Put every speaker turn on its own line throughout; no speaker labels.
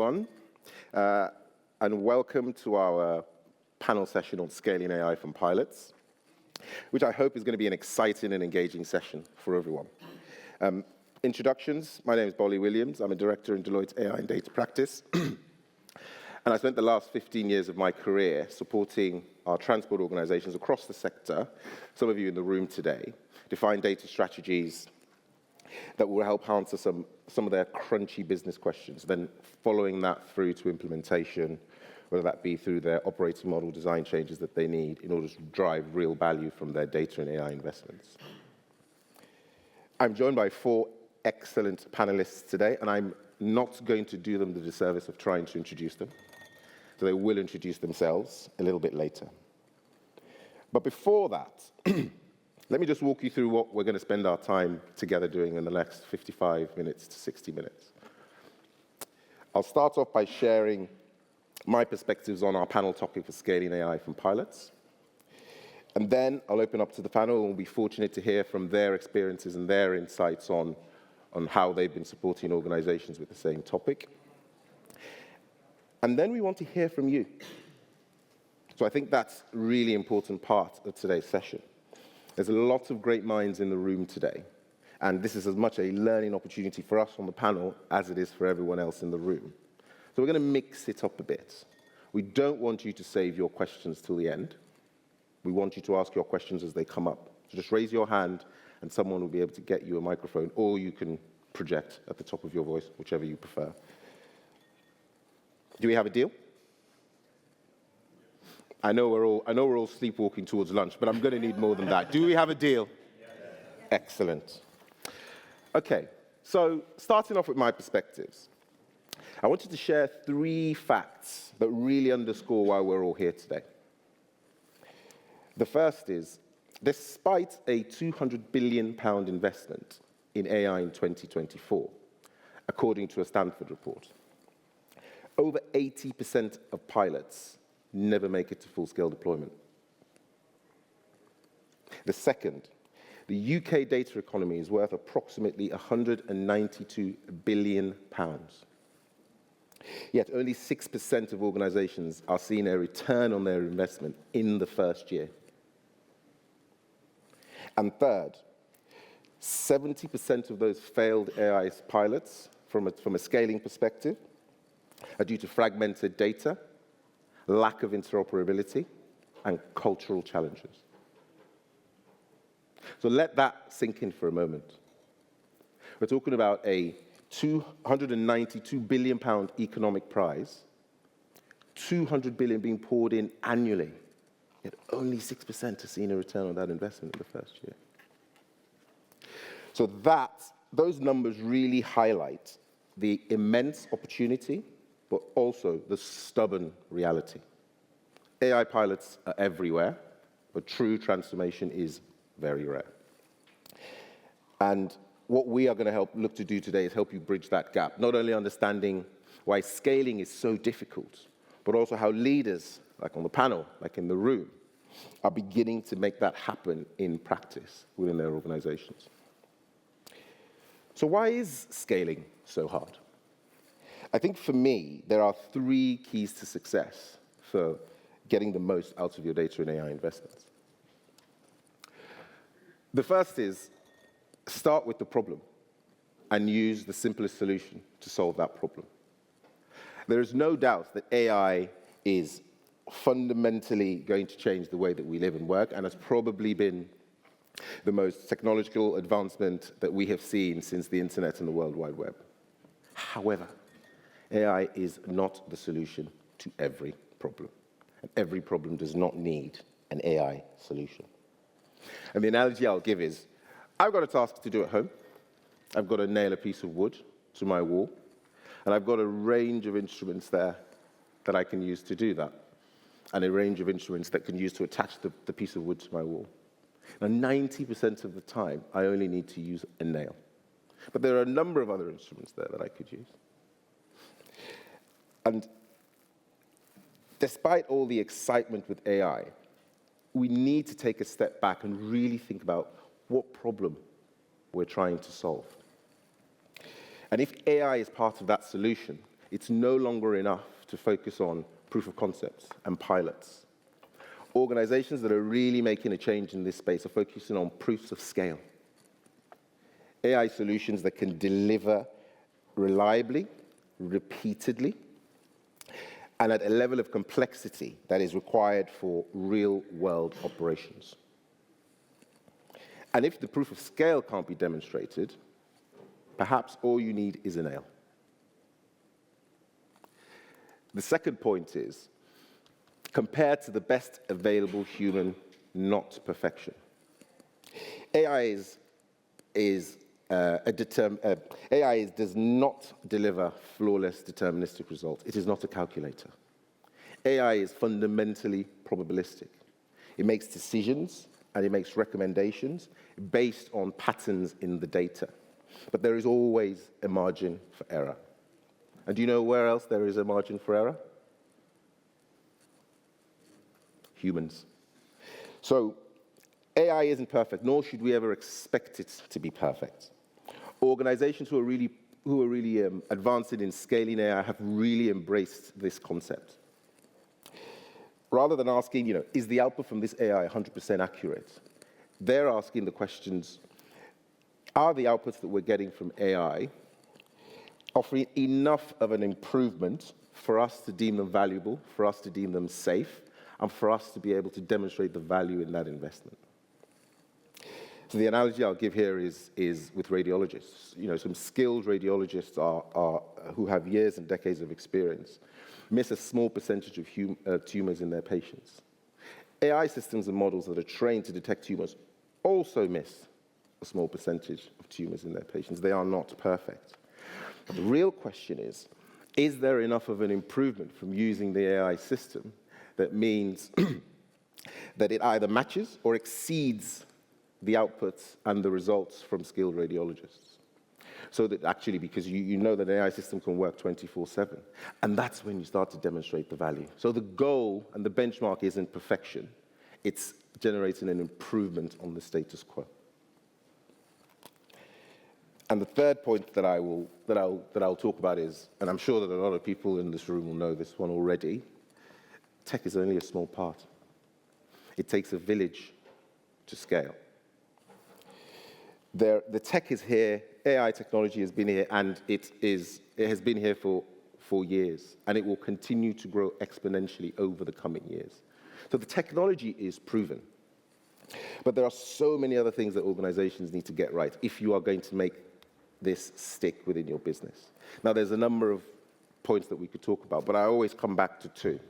everyone, and welcome to our panel session on scaling AI from pilots, which I hope is going to be an exciting and engaging session for everyone. Introductions, my name is Bolly Williams. I'm a director in Deloitte's AI and data practice. And I spent the last 15 years of my career supporting our transport organizations across the sector, some of you in the room today, define data strategies that will help answer some of their crunchy business questions, then following that through to implementation, whether that be through their operating model design changes that they need in order to drive real value from their data and AI investments. I'm joined by 4 excellent panelists today, and I'm not going to do them the disservice of trying to introduce them. So they will introduce themselves a little bit later. But before that, let me just walk you through what we're going to spend our time together doing in the next 55 minutes to 60 minutes. I'll start off by sharing my perspectives on our panel topic for scaling AI from pilots. And then I'll open up to the panel and we'll be fortunate to hear from their experiences and their insights on how they've been supporting organizations with the same topic. And then we want to hear from you. So I think that's a really important part of today's session. There's a lot of great minds in the room today, and this is as much a learning opportunity for us on the panel as it is for everyone else in the room. So we're going to mix it up a bit. We don't want you to save your questions till the end. We want you to ask your questions as they come up. So just raise your hand, and someone will be able to get you a microphone, or you can project at the top of your voice, whichever you prefer. Do we have a deal? I know we're all sleepwalking towards lunch, but I'm going to need more than that. Do we have a deal? Yes. Excellent. Okay, so starting off with my perspectives, I wanted to share 3 facts that really underscore why we're all here today. The first is, despite a £200 billion investment in AI in 2024, according to a Stanford report, over 80% of pilots never make it to full-scale deployment. The second, the UK data economy is worth approximately £192 billion. Yet only 6% of organizations are seeing a return on their investment in the first year. And third, 70% of those failed AI pilots, from a scaling perspective, are due to fragmented data, lack of interoperability, and cultural challenges. So let that sink in for a moment. We're talking about a £292 billion economic prize, $200 billion being poured in annually, yet only 6% are seeing a return on that investment in the first year. So those numbers really highlight the immense opportunity, but also the stubborn reality. AI pilots are everywhere, but true transformation is very rare. And what we are going to look to do today is help you bridge that gap, not only understanding why scaling is so difficult, but also how leaders, like on the panel, like in the room, are beginning to make that happen in practice within their organizations. So why is scaling so hard? I think for me, there are 3 keys to success for getting the most out of your data and AI investments. The first is start with the problem and use the simplest solution to solve that problem. There is no doubt that AI is fundamentally going to change the way that we live and work, and has probably been the most technological advancement that we have seen since the internet and the World Wide Web. However, AI is not the solution to every problem. And every problem does not need an AI solution. And the analogy I'll give is, I've got a task to do at home. I've got to nail a piece of wood to my wall. And I've got a range of instruments there that I can use to do that. And a range of instruments that can use to attach the piece of wood to my wall. Now, 90% of the time, I only need to use a nail. But there are a number of other instruments there that I could use. And despite all the excitement with AI, we need to take a step back and really think about what problem we're trying to solve. And if AI is part of that solution, it's no longer enough to focus on proof of concepts and pilots. Organizations that are really making a change in this space are focusing on proofs of scale. AI solutions that can deliver reliably, repeatedly, and at a level of complexity that is required for real-world operations. And if the proof of scale can't be demonstrated, perhaps all you need is a nail. The second point is, compared to the best available human, not perfection. AI does not deliver flawless deterministic results. It is not a calculator. AI is fundamentally probabilistic. It makes decisions and it makes recommendations based on patterns in the data. But there is always a margin for error. And do you know where else there is a margin for error? Humans. So AI isn't perfect, nor should we ever expect it to be perfect. Organizations who are really advancing in scaling AI have really embraced this concept. Rather than asking, is the output from this AI 100% accurate? They're asking the questions, are the outputs that we're getting from AI offering enough of an improvement for us to deem them valuable, for us to deem them safe, and for us to be able to demonstrate the value in that investment? So the analogy I'll give here is with radiologists. Some skilled radiologists who have years and decades of experience miss a small percentage of tumors in their patients. AI systems and models that are trained to detect tumors also miss a small percentage of tumors in their patients. They are not perfect. But the real question is there enough of an improvement from using the AI system that means that it either matches or exceeds the outputs and the results from skilled radiologists? So that actually, because you know that an AI system can work 24/7, and that's when you start to demonstrate the value. So the goal and the benchmark isn't perfection, it's generating an improvement on the status quo. And the third point that I'll talk about is, and I'm sure that a lot of people in this room will know this one already, tech is only a small part. It takes a village to scale. The tech is here, AI technology has been here, and it has been here for years, and it will continue to grow exponentially over the coming years. So the technology is proven. But there are so many other things that organizations need to get right if you are going to make this stick within your business. Now, there's a number of points that we could talk about, but I always come back to two.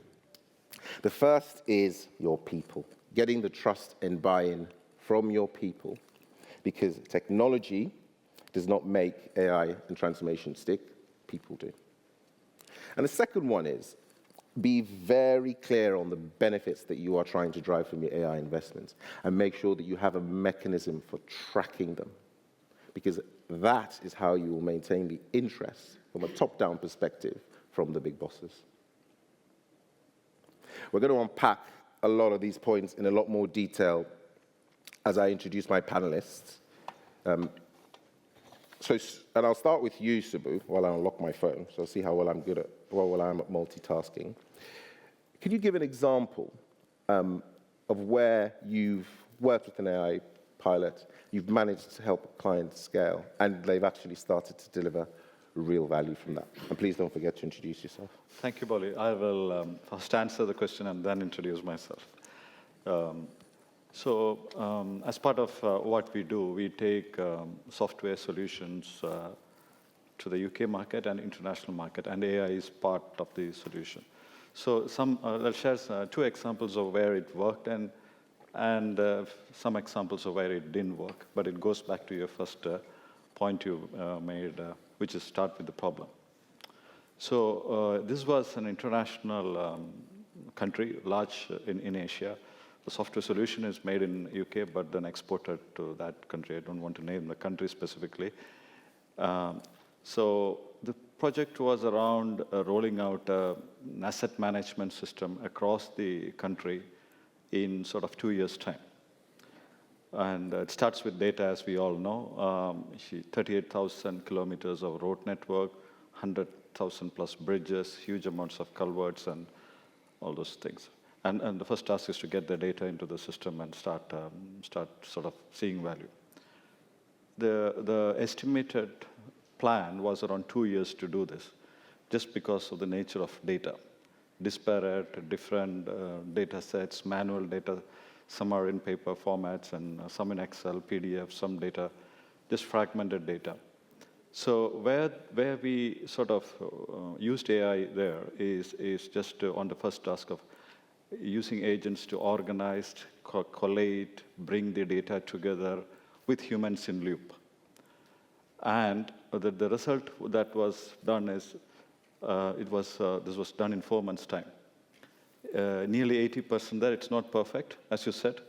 The first is your people, getting the trust and buy-in from your people, because technology does not make AI and transformation stick, people do. And the second one is, be very clear on the benefits that you are trying to drive from your AI investments, and make sure that you have a mechanism for tracking them, because that is how you will maintain the interest from a top-down perspective from the big bosses. We're going to unpack a lot of these points in a lot more detail as I introduce my panelists. And I'll start with you, Subbu, while I unlock my phone, so I'll see how well I'm at multitasking. Can you give an example of where you've worked with an AI pilot, you've managed to help a client scale, and they've actually started to deliver real value from that? And please don't forget to introduce yourself.
Thank you, Bolly. I will first answer the question and then introduce myself. As part of what we do, we take software solutions to the UK market and international market, and AI is part of the solution. So I'll share two examples of where it worked and some examples of where it didn't work, but it goes back to your first point you made, which is start with the problem. So this was an international country, large in Asia. The software solution is made in UK, but then exported to that country. I don't want to name the country specifically. So the project was around rolling out an asset management system across the country in sort of 2 years' time. And it starts with data, as we all know. 38,000 kilometers of road network, 100 100,000 plus bridges, huge amounts of culverts, and all those things. And the first task is to get the data into the system and start sort of seeing value. The estimated plan was around 2 years to do this, just because of the nature of data. Disparate, different data sets, manual data, some are in paper formats and some in Excel, PDF, some data, just fragmented data. So where we sort of used AI there is just on the first task of using agents to organize, collate, bring the data together with humans in loop. And the result that was done is, this was done in 4 months' time. Nearly 80% there, it's not perfect, as you said.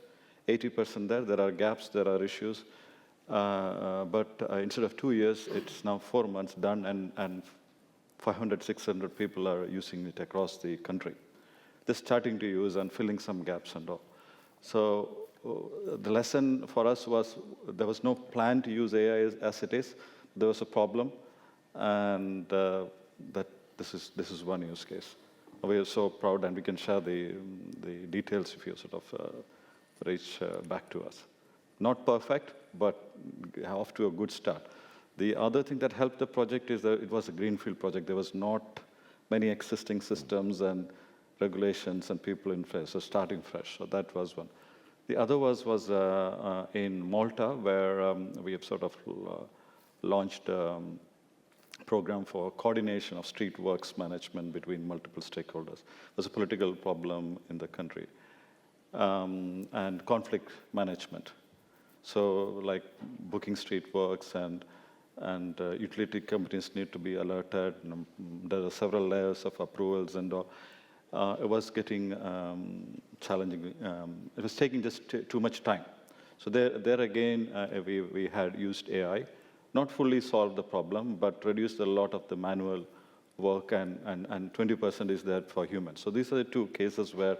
80% there are gaps, there are issues. But instead of 2 years, it's now 4 months done, and 500, 600 people are using it across the country. They're starting to use and filling some gaps and all. So the lesson for us was there was no plan to use AI as it is. There was a problem, and that this is one use case. We are so proud, and we can share the details if you sort of reach back to us. Not perfect, but off to a good start. The other thing that helped the project is that it was a greenfield project. There was not many existing systems and regulations and people in place, so starting fresh. So that was one. The other was in Malta, where we have sort of launched a program for coordination of street works management between multiple stakeholders. There's a political problem in the country, and conflict management. So like booking street works and utility companies need to be alerted. There are several layers of approvals, and it was getting challenging. It was taking just too much time. So there again, we had used AI, not fully solved the problem, but reduced a lot of the manual work, and 20% is there for humans. So these are the two cases where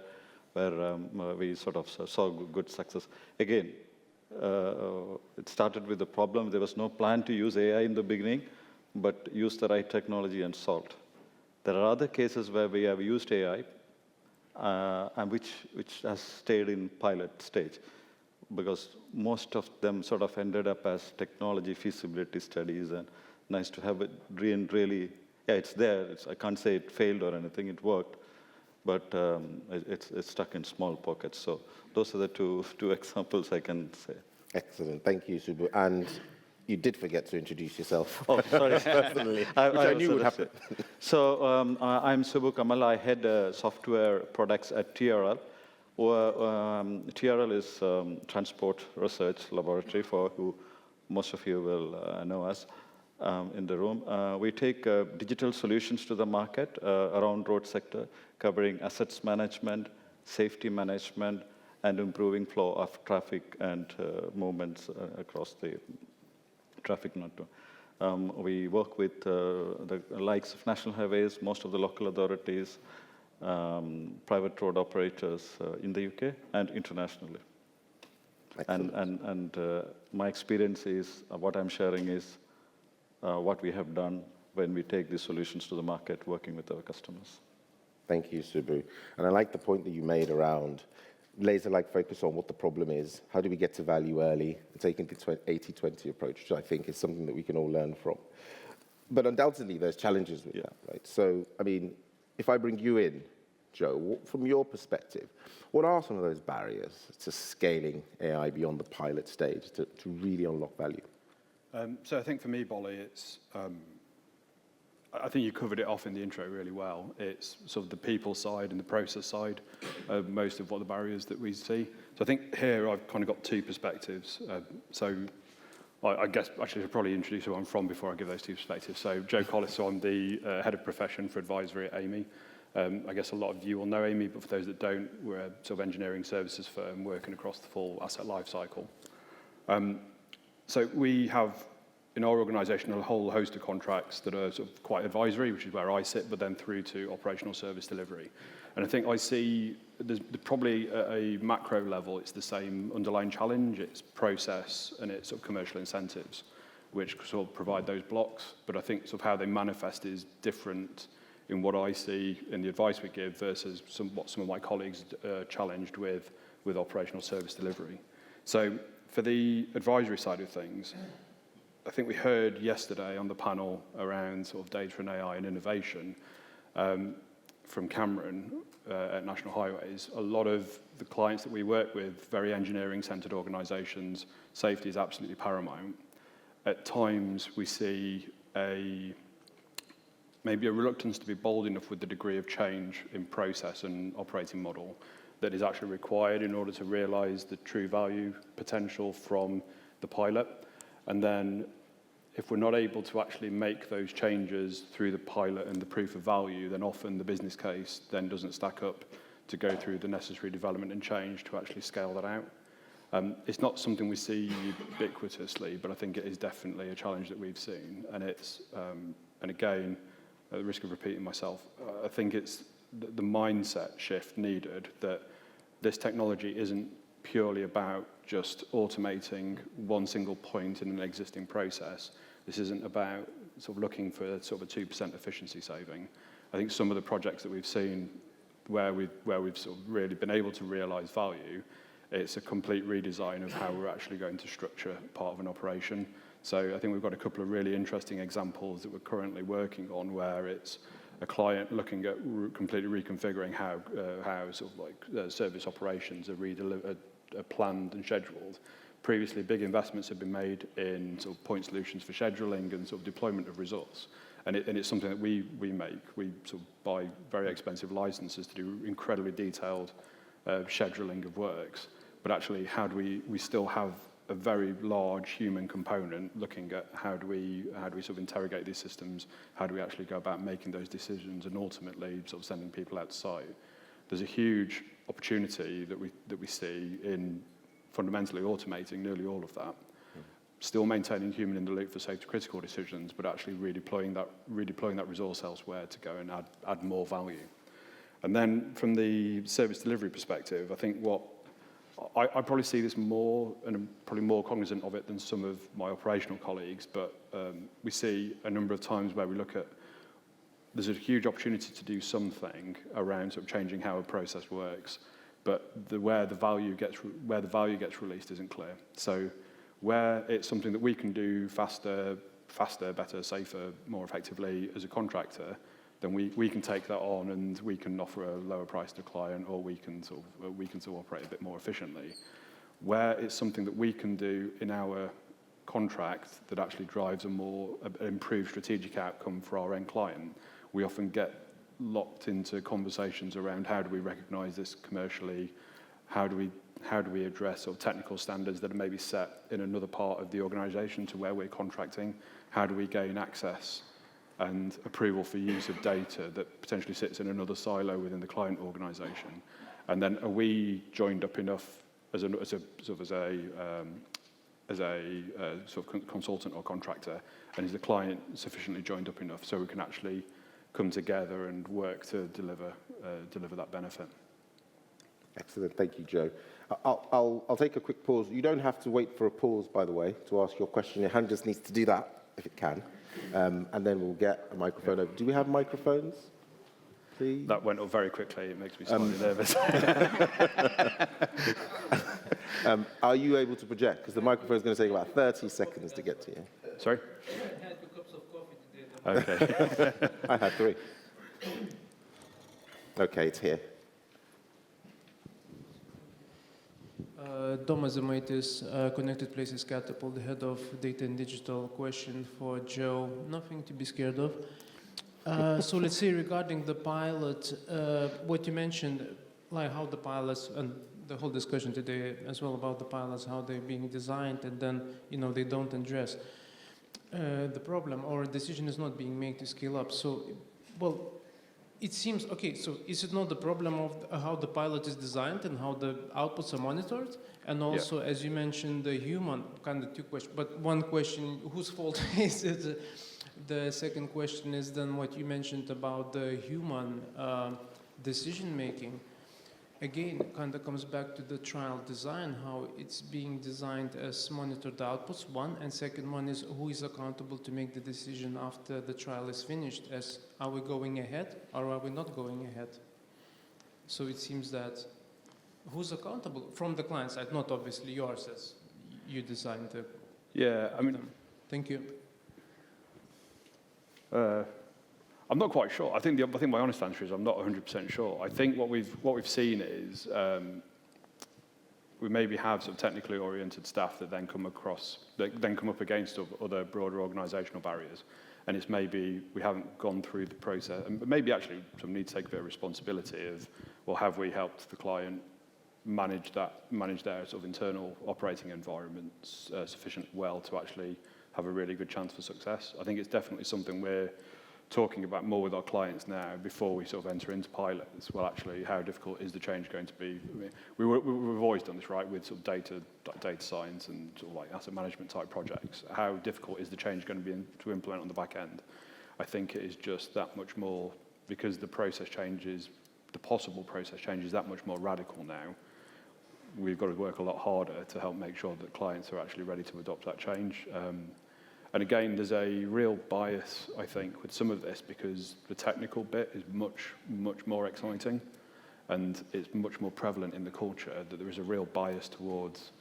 we sort of saw good success. Again, it started with the problem. There was no plan to use AI in the beginning, but use the right technology and solved. There are other cases where we have used AI, and which has stayed in pilot stage, because most of them sort of ended up as technology feasibility studies, and nice to have it really, yeah, it's there. I can't say it failed or anything, it worked, but it's stuck in small pockets. So those are the two examples I can say.
Excellent. Thank you, Subbu. And you did forget to introduce yourself.
Oh, sorry.
Personally, which I knew would happen.
So I'm Subbu Kamal. I head software products at TRL. TRL is Transport Research Laboratory, for who most of you will know us in the room. We take digital solutions to the market around road sector, covering assets management, safety management, and improving flow of traffic and movements across the traffic network. We work with the likes of national highways, most of the local authorities, private road operators in the UK and internationally. And my experience is, what I'm sharing is what we have done when we take these solutions to the market, working with our customers.
Thank you, Subbu. And I like the point that you made around laser-like focus on what the problem is, how do we get to value early, and taking the 80-20 approach, which I think is something that we can all learn from. But undoubtedly, there's challenges with that, right? So, I mean, if I bring you in, Joe, from your perspective, what are some of those barriers to scaling AI beyond the pilot stage to really unlock value?
So I think for me, Bolly, it's, I think you covered it off in the intro really well. It's sort of the people side and the process side of most of what the barriers that we see. So I think here I've kind of got two perspectives. So I guess actually I should probably introduce who I'm from before I give those two perspectives. So Joe Collis, so I'm the head of profession for advisory at Amey. I guess a lot of you will know Amey, but for those that don't, we're a sort of engineering services firm working across the full asset life cycle. So we have in our organisation a whole host of contracts that are sort of quite advisory, which is where I sit, but then through to operational service delivery. And I think I see there's probably at a macro level, it's the same underlying challenge. It's process and it's sort of commercial incentives. which sort of provide those blocks. But I think sort of how they manifest is different in what I see in the advice we give versus what some of my colleagues challenged with operational service delivery. So for the advisory side of things, I think we heard yesterday on the panel around sort of data and AI and innovation from Cameron at National Highways. A lot of the clients that we work with, very engineering-centered organizations, safety is absolutely paramount. At times, we see maybe a reluctance to be bold enough with the degree of change in process and operating model that is actually required in order to realize the true value potential from the pilot. And then if we're not able to actually make those changes through the pilot and the proof of value, then often the business case then doesn't stack up to go through the necessary development and change to actually scale that out. It's not something we see ubiquitously, but I think it is definitely a challenge that we've seen. And it's, and again, at the risk of repeating myself, I think it's the mindset shift needed that this technology isn't purely about just automating one single point in an existing process. This isn't about sort of looking for sort of a 2% efficiency saving. I think some of the projects that we've seen where we've sort of really been able to realize value, it's a complete redesign of how we're actually going to structure part of an operation. So I think we've got a couple of really interesting examples that we're currently working on where it's a client looking at completely reconfiguring how sort of like service operations are planned and scheduled. Previously, big investments have been made in sort of point solutions for scheduling and sort of deployment of resource. And it's something that we make. We sort of buy very expensive licenses to do incredibly detailed scheduling of works. But actually, how do we still have a very large human component looking at how do we sort of interrogate these systems? How do we actually go about making those decisions and ultimately sort of sending people out to site? There's a huge opportunity that we see in fundamentally automating nearly all of that. Still maintaining human in the loop for safety critical decisions, but actually redeploying that resource elsewhere to go and add more value. And then from the service delivery perspective, I think what I probably see this more, and I'm probably more cognizant of it than some of my operational colleagues, but we see a number of times where we look at, there's a huge opportunity to do something around sort of changing how a process works, but where the value gets released isn't clear. So where it's something that we can do faster, better, safer, more effectively as a contractor, then we can take that on and we can offer a lower price to client, or we can sort of operate a bit more efficiently. Where it's something that we can do in our contract that actually drives an improved strategic outcome for our end client, we often get locked into conversations around how do we recognize this commercially, how do we address sort of technical standards that are maybe set in another part of the organization to where we're contracting, how do we gain access and approval for use of data that potentially sits in another silo within the client organization, and then are we joined up enough as a consultant or contractor, and is the client sufficiently joined up enough so we can actually come together and work to deliver that benefit.
Excellent, thank you, Joe. I'll take a quick pause. You don't have to wait for a pause, by the way, to ask your question. Your hand just needs to do that, if it can. And then we'll get a microphone over. Do we have microphones, please?
That went up very quickly. It makes me slightly nervous.
Are you able to project? Because the microphone is going to take about 30 seconds to get to you.
Sorry?
I had 2 cups of coffee today.
Okay.
I had 3. Okay, it's here.
Thomas Zemaitis, Connected Places Catapult, the head of data and digital. Question for Joe. Nothing to be scared of. So let's say regarding the pilot, what you mentioned, like how the pilots, and the whole discussion today as well about the pilots, how they're being designed, and then, they don't address the problem, or a decision is not being made to scale up. So, well, it seems, okay, so is it not the problem of how the pilot is designed and how the outputs are monitored? And also, as you mentioned, the human, kind of 2 questions, but one question, whose fault is it? The second question is then what you mentioned about the human decision-making. again, kind of comes back to the trial design, how it's being designed as monitored outputs, one, and second one is who is accountable to make the decision after the trial is finished, as are we going ahead or are we not going ahead? So it seems that who's accountable from the client side, not obviously yours as you designed the...
Yeah, I mean...
Thank you.
I'm not quite sure. I think my honest answer is I'm not 100% sure. I think what we've seen is we maybe have sort of technically oriented staff that then come up against other broader organisational barriers, and it's maybe we haven't gone through the process, and maybe actually some need to take a bit of responsibility of, well, have we helped the client manage their sort of internal operating environments sufficiently well to actually have a really good chance for success. I think it's definitely something we're talking about more with our clients now before we sort of enter into pilots. Well, actually, how difficult is the change going to be? I mean, we've always done this, right, with sort of data science and sort of like asset management type projects. How difficult is the change going to be to implement on the back end? I think it is just that much more, because the process changes, the possible process change is that much more radical now. We've got to work a lot harder to help make sure that clients are actually ready to adopt that change. And again, there's a real bias, I think, with some of this because the technical bit is much, much more exciting, and it's much more prevalent in the culture that there is a real bias towards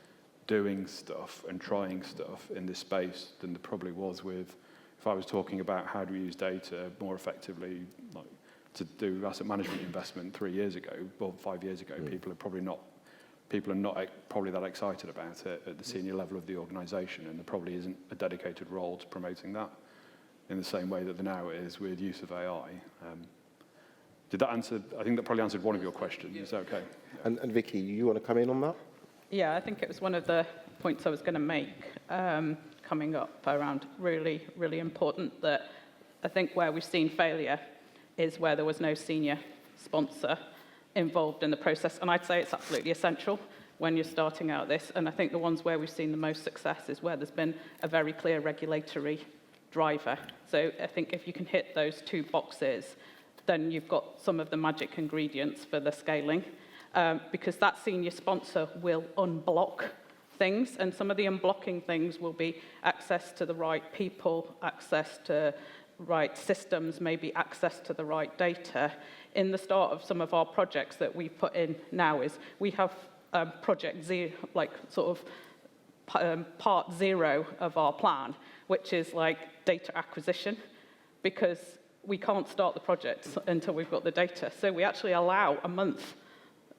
doing stuff and trying stuff in this space than there probably was with, if I was talking about how do we use data more effectively, like to do asset management investment 3 years ago, well, 5 years ago, people are not probably that excited about it at the senior level of the organisation, and there probably isn't a dedicated role to promoting that in the same way that there now is with use of AI. Did that answer? I think that probably answered one of your questions. Is that okay?
And Vicky, you want to come in on that?
Yeah, I think it was one of the points I was going to make coming up around really, really important, that I think where we've seen failure is where there was no senior sponsor involved in the process, and I'd say it's absolutely essential when you're starting out this, and I think the ones where we've seen the most success is where there's been a very clear regulatory driver. So I think if you can hit those two boxes, then you've got some of the magic ingredients for the scaling, because that senior sponsor will unblock things, and some of the unblocking things will be access to the right people, access to right systems, maybe access to the right data. In the start of some of our projects that we put in now is we have project zero, like sort of part zero of our plan, which is like data acquisition, because we can't start the project until we've got the data. So we actually allow a month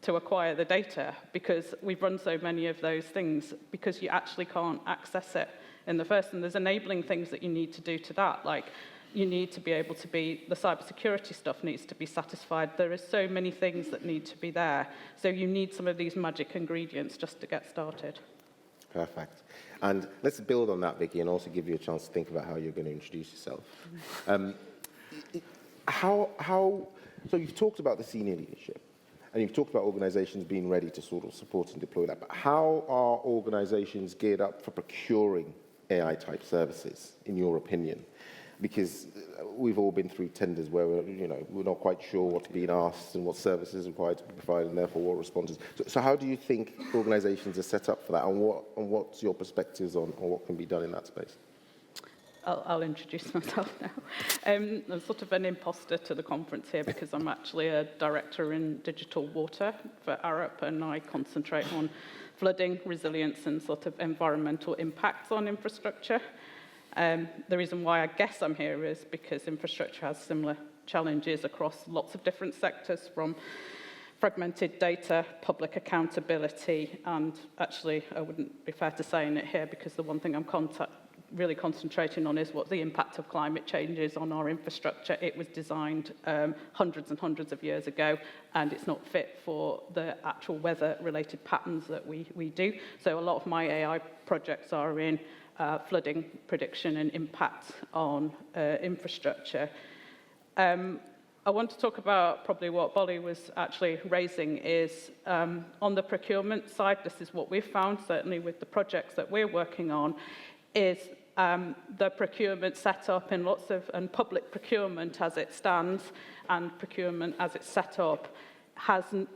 to acquire the data because we've run so many of those things, because you actually can't access it in the first. And there's enabling things that you need to do to that, like you need to be able to be, the cybersecurity stuff needs to be satisfied. There is so many things that need to be there. So you need some of these magic ingredients just to get started. Perfect.
And let's build on that, Vicky, and also give you a chance to think about how you're going to introduce yourself. So you've talked about the senior leadership, and you've talked about organizations being ready to sort of support and deploy that, but how are organizations geared up for procuring AI-type services, in your opinion? Because we've all been through tenders where we're not quite sure what's being asked and what services are required to be provided, and therefore what responses. So how do you think organizations are set up for that, and what's your perspectives on what can be done in that space?
I'll introduce myself now. I'm sort of an imposter to the conference here because I'm actually a director in digital water for Arup, and I concentrate on flooding, resilience, and sort of environmental impacts on infrastructure. The reason why I guess I'm here is because infrastructure has similar challenges across lots of different sectors, from fragmented data, public accountability, and actually I wouldn't be fair to saying it here because the one thing I'm really concentrating on is what the impact of climate change is on our infrastructure. It was designed hundreds and hundreds of years ago, and it's not fit for the actual weather-related patterns that we do. So a lot of my AI projects are in flooding prediction and impact on infrastructure. I want to talk about probably what Bolly was actually raising is on the procurement side. This is what we've found, certainly with the projects that we're working on, is the procurement set up in lots of, and public procurement as it stands and procurement as it's set up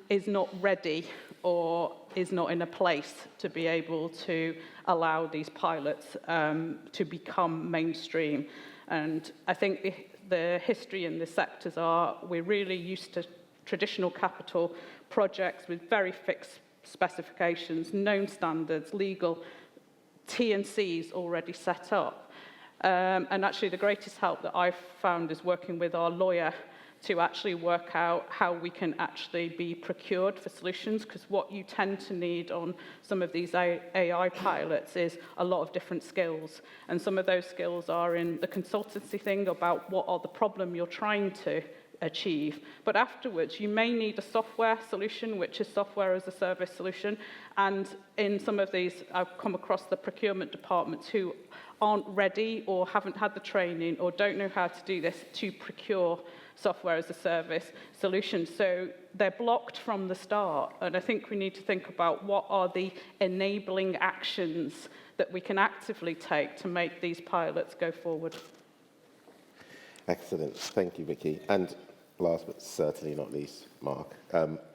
is not ready or is not in a place to be able to allow these pilots to become mainstream. And I think the history in the sectors are we're really used to traditional capital projects with very fixed specifications, known standards, legal T&Cs already set up. And actually the greatest help that I've found is working with our lawyer to actually work out how we can actually be procured for solutions, because what you tend to need on some of these AI pilots is a lot of different skills. And some of those skills are in the consultancy thing about what are the problem you're trying to achieve. But afterwards, you may need a software solution, which is software as a service solution. And in some of these, I've come across the procurement departments who aren't ready or haven't had the training or don't know how to do this to procure software as a service solutions. So they're blocked from the start. And I think we need to think about what are the enabling actions that we can actively take to make these pilots go forward.
Excellent. Thank you, Vicky. And last but certainly not least, Mark,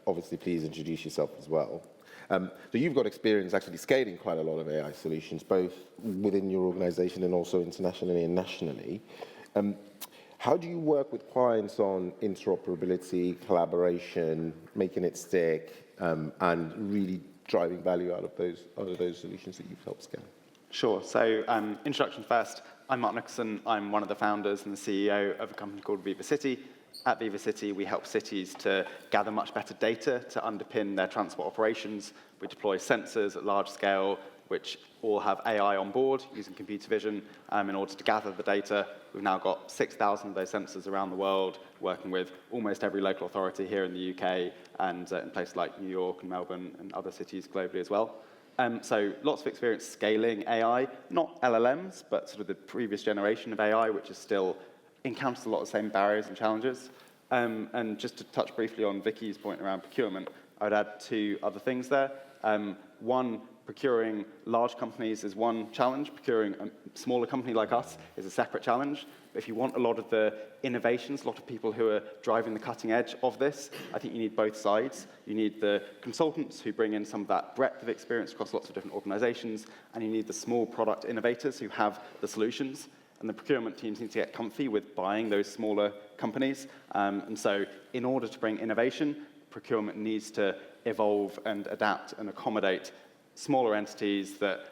obviously please introduce yourself as well. So you've got experience actually scaling quite a lot of AI solutions, both within your organization and also internationally and nationally. How do you work with clients on interoperability, collaboration, making it stick, and really driving value out of those solutions that you've helped scale?
Sure. So introduction first. I'm Mark Nicholson. I'm one of the founders and the CEO of a company called Viva City. At Viva City, we help cities to gather much better data to underpin their transport operations. We deploy sensors at large scale, which all have AI on board using computer vision in order to gather the data. We've now got 6,000 of those sensors around the world, working with almost every local authority here in the UK and in places like New York and Melbourne and other cities globally as well. So lots of experience scaling AI, not LLMs, but sort of the previous generation of AI, which is still encounters a lot of the same barriers and challenges. And just to touch briefly on Vicky's point around procurement, I would add two other things there. One, procuring large companies is one challenge. Procuring a smaller company like us is a separate challenge. But if you want a lot of the innovations, a lot of people who are driving the cutting edge of this, I think you need both sides. You need the consultants who bring in some of that breadth of experience across lots of different organizations, and you need the small product innovators who have the solutions. And the procurement teams need to get comfy with buying those smaller companies. And so in order to bring innovation, procurement needs to evolve and adapt and accommodate smaller entities that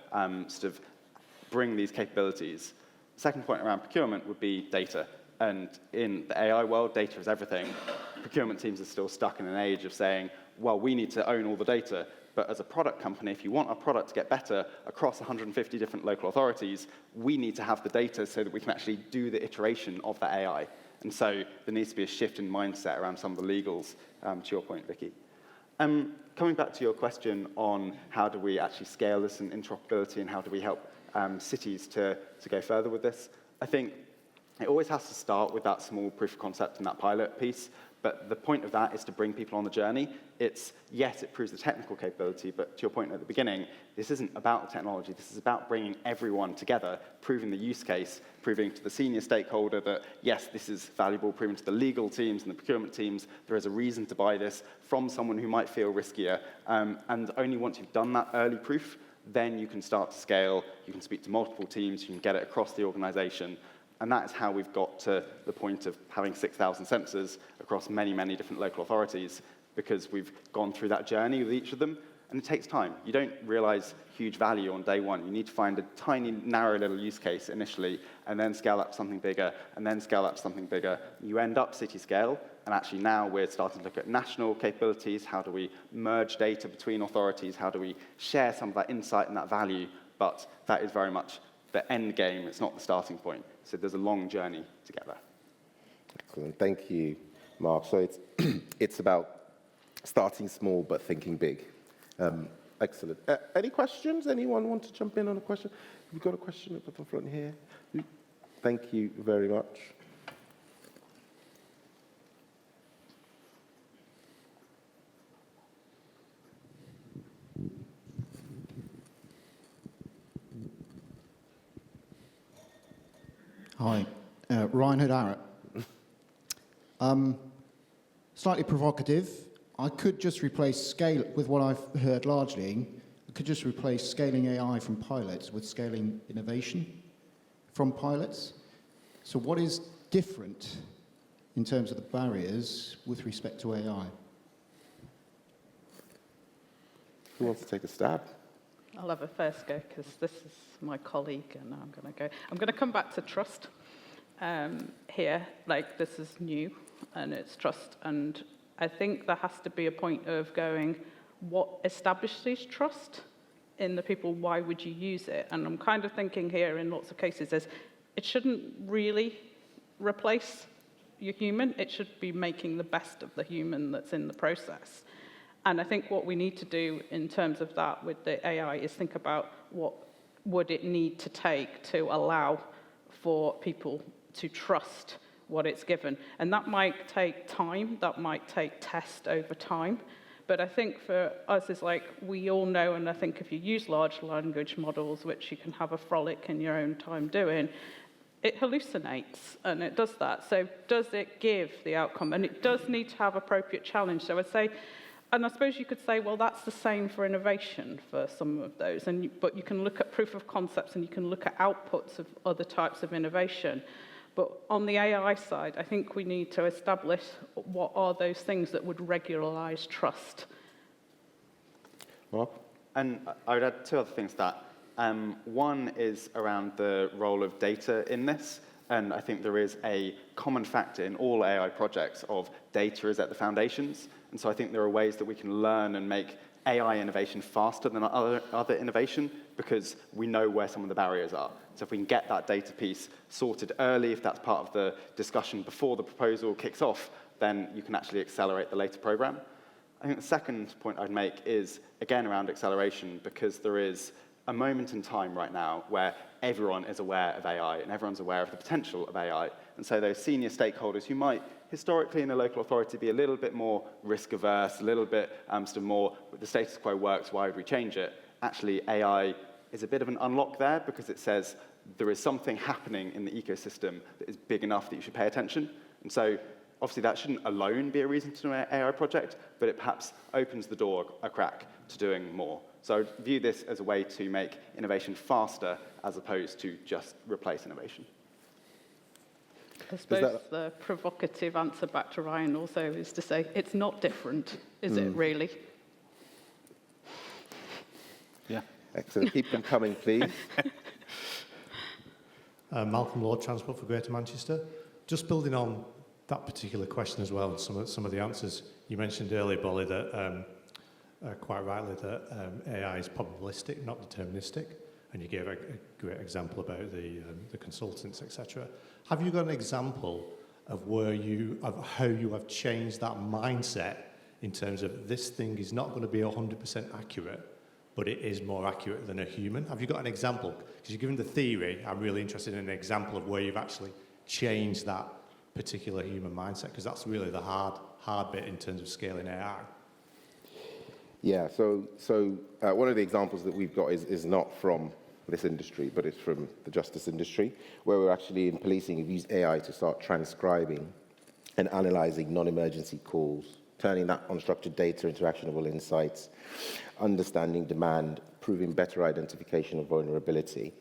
sort of bring these capabilities. Second point around procurement would be data. And in the AI world, data is everything. Procurement teams are still stuck in an age of saying, well, we need to own all the data. But as a product company, if you want our product to get better across 150 different local authorities, we need to have the data so that we can actually do the iteration of the AI. And so there needs to be a shift in mindset around some of the legals, to your point, Vicky. Coming back to your question on how do we actually scale this and interoperability and how do we help cities to go further with this, I think it always has to start with that small proof of concept and that pilot piece. But the point of that is to bring people on the journey. Yes, it proves the technical capability, but to your point at the beginning, this isn't about the technology. This is about bringing everyone together, proving the use case, proving to the senior stakeholder that, yes, this is valuable, proving to the legal teams and the procurement teams there is a reason to buy this from someone who might feel riskier. And only once you've done that early proof, then you can start to scale. You can speak to multiple teams. You can get it across the organization. And that is how we've got to the point of having 6,000 sensors across many, many different local authorities, because we've gone through that journey with each of them, and it takes time. You don't realize huge value on day one. You need to find a tiny, narrow little use case initially, and then scale up to something bigger, and then scale up to something bigger. You end up city scale, and actually now we're starting to look at national capabilities. How do we merge data between authorities? How do we share some of that insight and that value? But that is very much the end game. It's not the starting point. So there's a long journey to get there.
Excellent. Thank you, Mark. So it's about starting small but thinking big. Excellent. Any questions? Anyone want to jump in on a question? We've got a question up at the front here. Thank you very much.
Hi, Ryan Hood-Arrett. Slightly provocative. I could just replace scale with what I've heard largely. I could just replace scaling AI from pilots with scaling innovation from pilots. So what is different in terms of the barriers with respect to AI?
Who wants to take a stab?
I'll have a first go because this is my colleague, and I'm going to go. I'm going to come back to trust here. Like, this is new, and it's trust. And I think there has to be a point of going, what establishes trust in the people? Why would you use it? And I'm kind of thinking here in lots of cases is it shouldn't really replace your human. It should be making the best of the human that's in the process. And I think what we need to do in terms of that with the AI is think about what would it need to take to allow for people to trust what it's given. And that might take time, that might take test over time. But I think for us, it's like we all know, and I think if you use large language models, which you can have a frolic in your own time doing, it hallucinates, and it does that. So does it give the outcome? And it does need to have appropriate challenge. So I'd say, and I suppose you could say, well, that's the same for innovation for some of those. But you can look at proof of concepts and you can look at outputs of other types of innovation. But on the AI side, I think we need to establish what are those things that would regularize trust.
Mark?
And I would add two other things to that. One is around the role of data in this. And I think there is a common factor in all AI projects of data is at the foundations. And so I think there are ways that we can learn and make AI innovation faster than other innovation because we know where some of the barriers are. So if we can get that data piece sorted early, if that's part of the discussion before the proposal kicks off, then you can actually accelerate the later program. I think the second point I'd make is, again, around acceleration, because there is a moment in time right now where everyone is aware of AI and everyone's aware of the potential of AI. And so those senior stakeholders who might historically in a local authority be a little bit more risk averse, a little bit sort of more, the status quo works, why would we change it? Actually, AI is a bit of an unlock there because it says there is something happening in the ecosystem that is big enough that you should pay attention. And so obviously that shouldn't alone be a reason to do an AI project, but it perhaps opens the door a crack to doing more. So I view this as a way to make innovation faster as opposed to just replace innovation.
I suppose the provocative answer back to Ryan also is to say, it's not different, is it really?
Yeah.
Excellent. Keep them coming, please.
Malcolm Lord, Transport for Greater Manchester. Just building on that particular question as well, and some of the answers you mentioned earlier, Bolly, that quite rightly that AI is probabilistic, not deterministic, and you gave a great example about the consultants, etc. Have you got an example of how you have changed that mindset in terms of this thing is not going to be 100% accurate, but it is more accurate than a human? Have you got an example? Because you've given the theory, I'm really interested in an example of where you've actually changed that particular human mindset, because that's really the hard bit in terms of scaling AI.
Yeah, so one of the examples that we've got is not from this industry, but it's from the justice industry, where we're actually in policing, we've used AI to start transcribing and analyzing non-emergency calls, turning that unstructured data into actionable insights, understanding demand, proving better identification of vulnerability.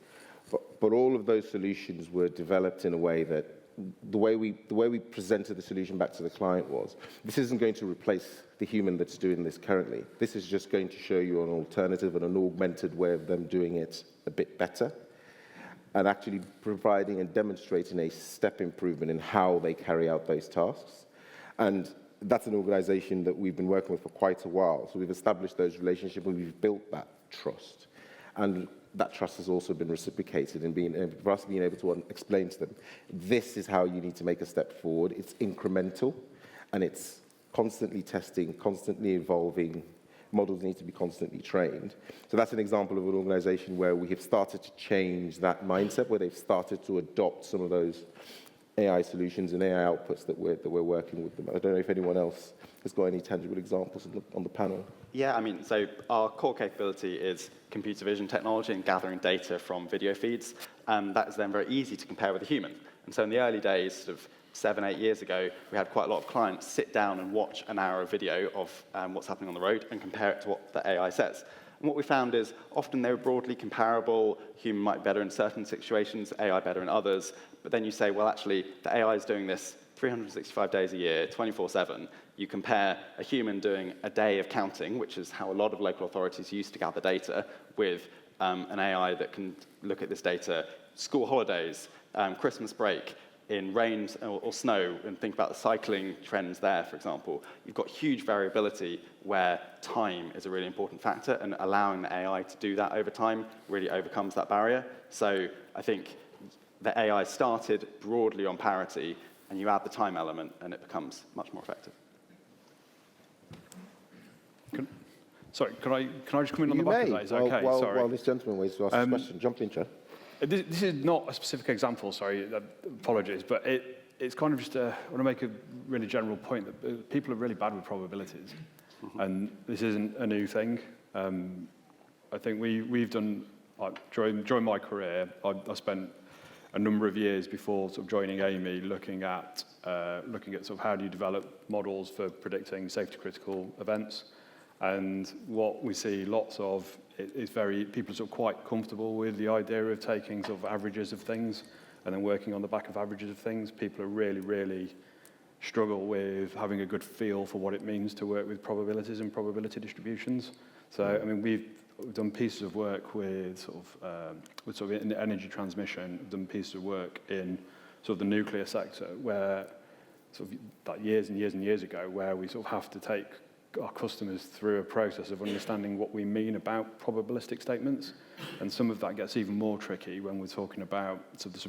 But all of those solutions were developed in a way that the way we presented the solution back to the client was, this isn't going to replace the human that's doing this currently. This is just going to show you an alternative and an augmented way of them doing it a bit better, and actually providing and demonstrating a step improvement in how they carry out those tasks. And that's an organization that we've been working with for quite a while. So we've established those relationships and we've built that trust. And that trust has also been reciprocated in for us being able to explain to them, this is how you need to make a step forward. It's incremental, and it's constantly testing, constantly evolving. Models need to be constantly trained. So that's an example of an organization where we have started to change that mindset, where they've started to adopt some of those AI solutions and AI outputs that we're working with them. I don't know if anyone else has got any tangible examples on the panel.
Yeah, I mean, so our core capability is computer vision technology and gathering data from video feeds. and that is then very easy to compare with a human. And so in the early days, sort of 7, 8 years ago, we had quite a lot of clients sit down and watch an hour of video of what's happening on the road and compare it to what the AI says. And what we found is often they were broadly comparable. Human might be better in certain situations, AI better in others. But then you say, well, actually, the AI is doing this 365 days a year, 24/7. You compare a human doing a day of counting, which is how a lot of local authorities used to gather data, with an AI that can look at this data, school holidays, Christmas break, in rain or snow, and think about the cycling trends there, for example. You've got huge variability where time is a really important factor, and allowing the AI to do that over time really overcomes that barrier. So I think the AI started broadly on parity, and you add the time element, and it becomes much more effective.
Sorry, can I just come in on the
You
back
may,
of that? Is that okay? Sorry.
while this gentleman waits to ask his question. Jump in, Joe.
This is not a specific example, sorry, apologies, but it's kind of just I want to make a really general point that people are really bad with probabilities, and this isn't a new thing. I think we've done, during my career, I spent a number of years before sort of joining Amy looking at sort of how do you develop models for predicting safety critical events. And what we see lots of is people are sort of quite comfortable with the idea of taking sort of averages of things and then working on the back of averages of things. People are really, really struggle with having a good feel for what it means to work with probabilities and probability distributions. So, I mean, we've done pieces of work with sort of in energy transmission, done pieces of work in sort of the nuclear sector where sort of that years and years and years ago, where we sort of have to take our customers through a process of understanding what we mean about probabilistic statements. And some of that gets even more tricky when we're talking about sort of the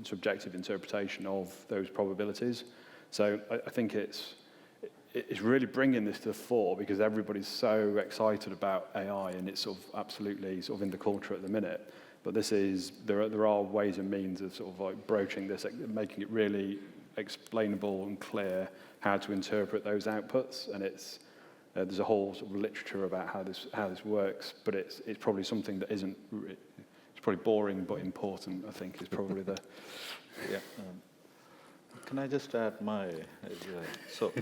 subjective interpretation of those probabilities. So I think it's really bringing this to the fore because everybody's so excited about AI and it's sort of absolutely sort of in the culture at the minute. But there are ways and means of sort of like broaching this, making it really explainable and clear how to interpret those outputs. And there's a whole sort of literature about how this works, but it's probably something that isn't. It's probably boring but important. I think is probably the.
Yeah. Can I just add my? So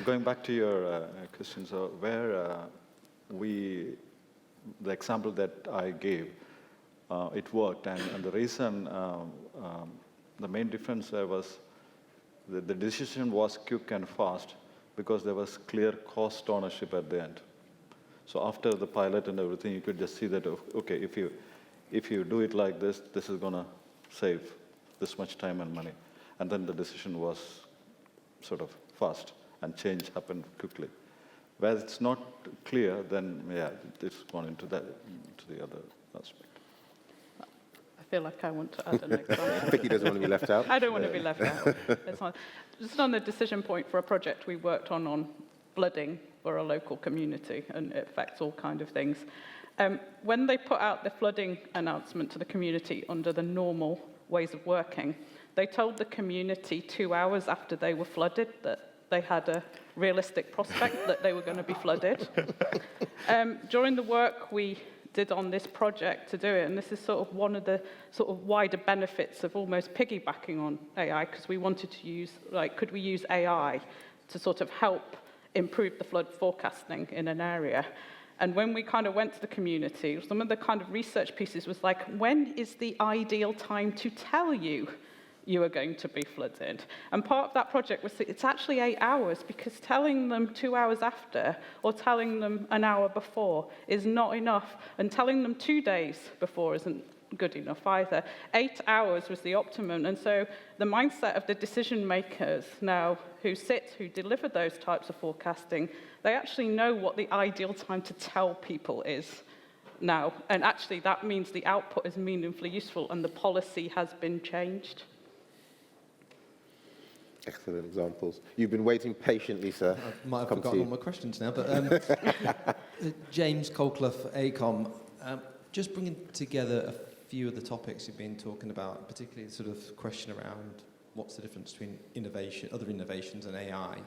going back to your question, so where the example that I gave, it worked, and the reason, the main difference there was the decision was quick and fast, because there was clear cost ownership at the end. So after the pilot and everything, you could just see that, okay, if you do it like this, this is going to save this much time and money. And then the decision was sort of fast, and change happened quickly. Where it's not clear, then, yeah, it's gone into the other aspect.
I feel like I want to add an example.
Vicky doesn't want to be left out.
I don't want to be left out. It's fine. Just on the decision point for a project we worked on flooding for a local community, and it affects all kind of things. When they put out the flooding announcement to the community under the normal ways of working, they told the community 2 hours after they were flooded that they had a realistic prospect that they were going to be flooded. During the work we did on this project to do it, and this is sort of one of the sort of wider benefits of almost piggybacking on AI, because we wanted to use, could we use AI to sort of help improve the flood forecasting in an area? And when we kind of went to the community, some of the kind of research pieces was like, when is the ideal time to tell you are going to be flooded? And part of that project was that it's actually 8 hours, because telling them 2 hours after or telling them an hour before is not enough, and telling them 2 days before isn't good enough either. 8 hours was the optimum, and so the mindset of the decision makers now who deliver those types of forecasting, they actually know what the ideal time to tell people is now, and actually that means the output is meaningfully useful and the policy has been changed.
Excellent examples. You've been waiting patiently, sir.
I might have forgotten all my questions now, but James Colclough, AECOM, just bringing together a few of the topics you've been talking about, particularly the sort of question around what's the difference between other innovations and AI.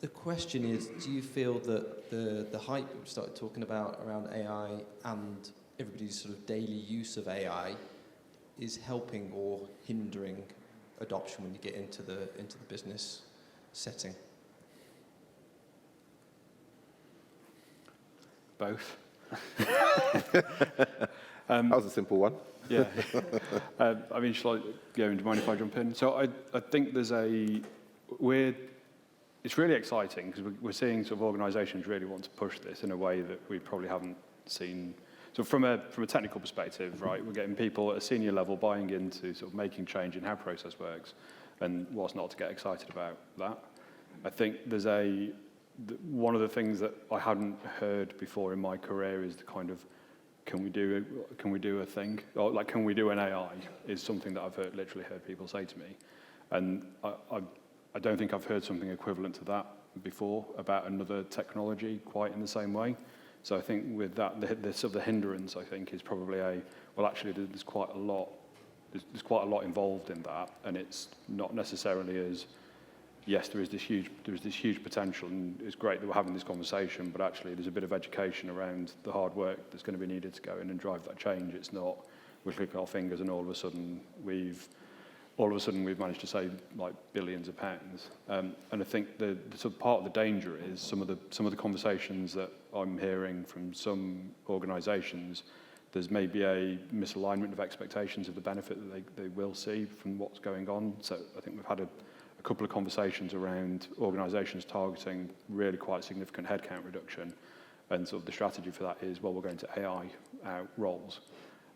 The question is, do you feel that the hype we started talking about around AI and everybody's sort of daily use of AI is helping or hindering adoption when you get into the business setting?
Both.
That was a simple one.
Yeah. I mean, shall I go into mind if I jump in? So I think there's it's really exciting because we're seeing sort of organisations really want to push this in a way that we probably haven't seen. So from a technical perspective, right, we're getting people at a senior level buying into sort of making change in how process works, and what's not to get excited about that. I think there's one of the things that I hadn't heard before in my career is the kind of can we do a thing, or like can we do an AI is something that I've literally heard people say to me, and I don't think I've heard something equivalent to that before about another technology quite in the same way. So I think with that, the sort of the hindrance I think is probably actually there's quite a lot involved in that, and it's not necessarily as yes, there is this huge potential, and it's great that we're having this conversation, but actually there's a bit of education around the hard work that's going to be needed to go in and drive that change. It's not we click our fingers and all of a sudden we've managed to save like billions of pounds. And I think the sort of part of the danger is some of the conversations that I'm hearing from some organisations. There's maybe a misalignment of expectations of the benefit that they will see from what's going on. So I think we've had a couple of conversations around organisations targeting really quite significant headcount reduction, and sort of the strategy for that is, well, we're going to AI roles,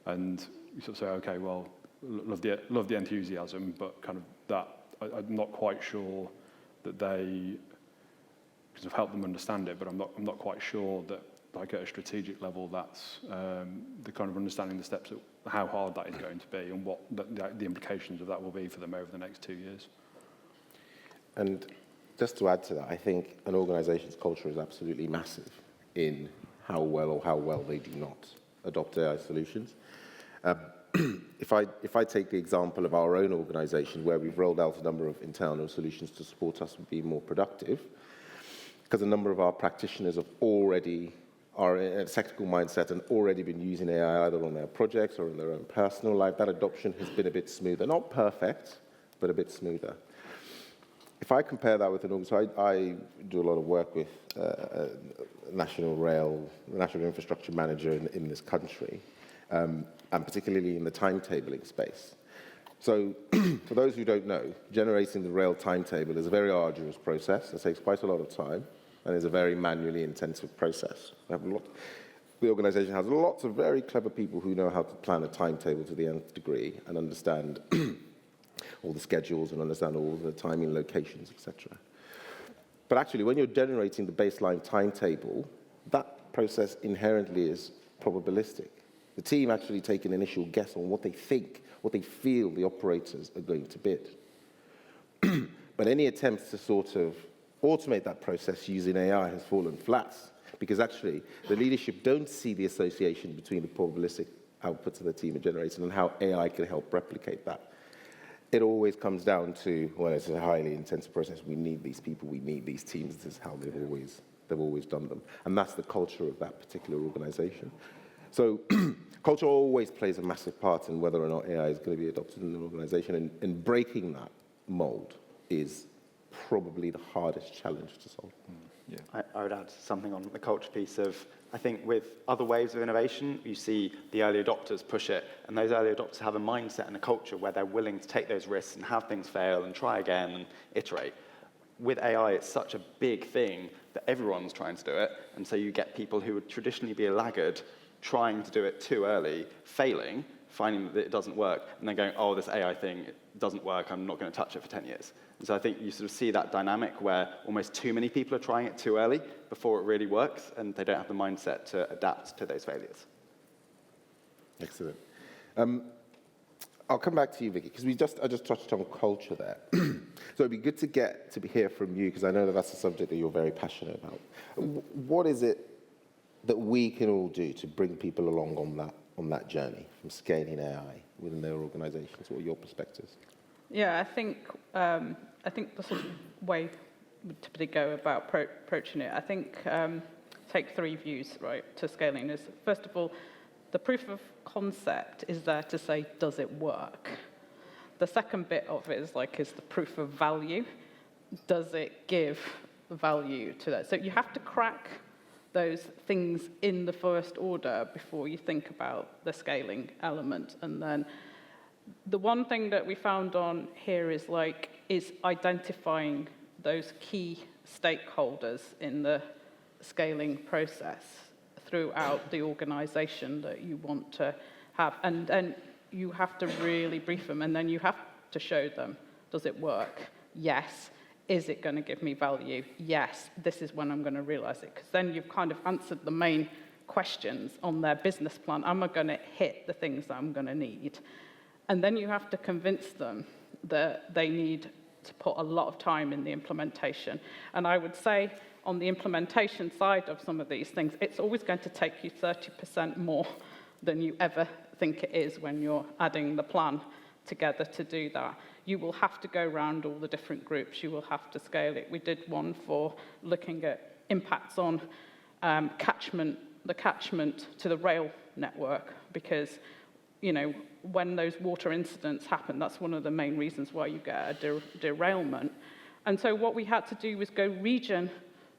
and you sort of say, okay, well, love the enthusiasm, but kind of that I'm not quite sure that they because I've helped them understand it, but I'm not quite sure that like at a strategic level that's the kind of understanding the steps, how hard that is going to be, and what the implications of that will be for them over the next 2 years.
And just to add to that, I think an organization's culture is absolutely massive in how well they do not adopt AI solutions. If I take the example of our own organization, where we've rolled out a number of internal solutions to support us be more productive, because a number of our practitioners are in a technical mindset and already been using AI either on their projects or in their own personal life, that adoption has been a bit smoother. Not perfect, but a bit smoother. If I compare that with I do a lot of work with National Rail, the National Infrastructure Manager in this country, and particularly in the timetabling space. So for those who don't know, generating the rail timetable is a very arduous process. It takes quite a lot of time and is a very manually intensive process. The organization has lots of very clever people who know how to plan a timetable to the nth degree and understand all the schedules and understand all the timing locations, etc. But actually, when you're generating the baseline timetable, that process inherently is probabilistic. The team actually take an initial guess on what they think, what they feel the operators are going to bid. But any attempts to sort of automate that process using AI has fallen flat, because actually the leadership don't see the association between the probabilistic outputs that the team are generating and how AI can help replicate that. It always comes down to, well, it's a highly intensive process. We need these people, we need these teams. This is how they've always done them. And that's the culture of that particular organization. So culture always plays a massive part in whether or not AI is going to be adopted in an organization, and breaking that mold is probably the hardest challenge to solve.
Yeah. I would add something on the culture piece of, I think with other waves of innovation, you see the early adopters push it, and those early adopters have a mindset and a culture where they're willing to take those risks and have things fail and try again and iterate. With AI, it's such a big thing that everyone's trying to do it, and so you get people who would traditionally be a laggard trying to do it too early, failing, finding that it doesn't work, and then going, oh, this AI thing, it doesn't work, I'm not going to touch it for 10 years. And so I think you sort of see that dynamic where almost too many people are trying it too early before it really works, and they don't have the mindset to adapt to those failures.
Excellent. I'll come back to you, Vicky, because I just touched on culture there. So it'd be good to hear from you, because I know that that's a subject that you're very passionate about. What is it that we can all do to bring people along on that journey from scaling AI within their organizations? What are your perspectives?
Yeah, I think the sort of way we typically go about approaching it, I think take three views, right, to scaling is, first of all, The proof of concept is there to say, does it work? The second bit of it is the proof of value. Does it give value to that? So you have to crack those things in the first order before you think about the scaling element. And then the one thing that we found on here is identifying those key stakeholders in the scaling process throughout the organization that you want to have. And then you have to really brief them, and then you have to show them, does it work? Yes. Is it going to give me value? Yes. This is when I'm going to realize it. Because then you've kind of answered the main questions on their business plan. Am I going to hit the things that I'm going to need? And then you have to convince them that they need to put a lot of time in the implementation. And I would say on the implementation side of some of these things, it's always going to take you 30% more than you ever think it is when you're adding the plan together to do that. You will have to go around all the different groups. You will have to scale it. We did one for looking at impacts on the catchment to the rail network, because when those water incidents happen, that's one of the main reasons why you get a derailment. And so what we had to do was go region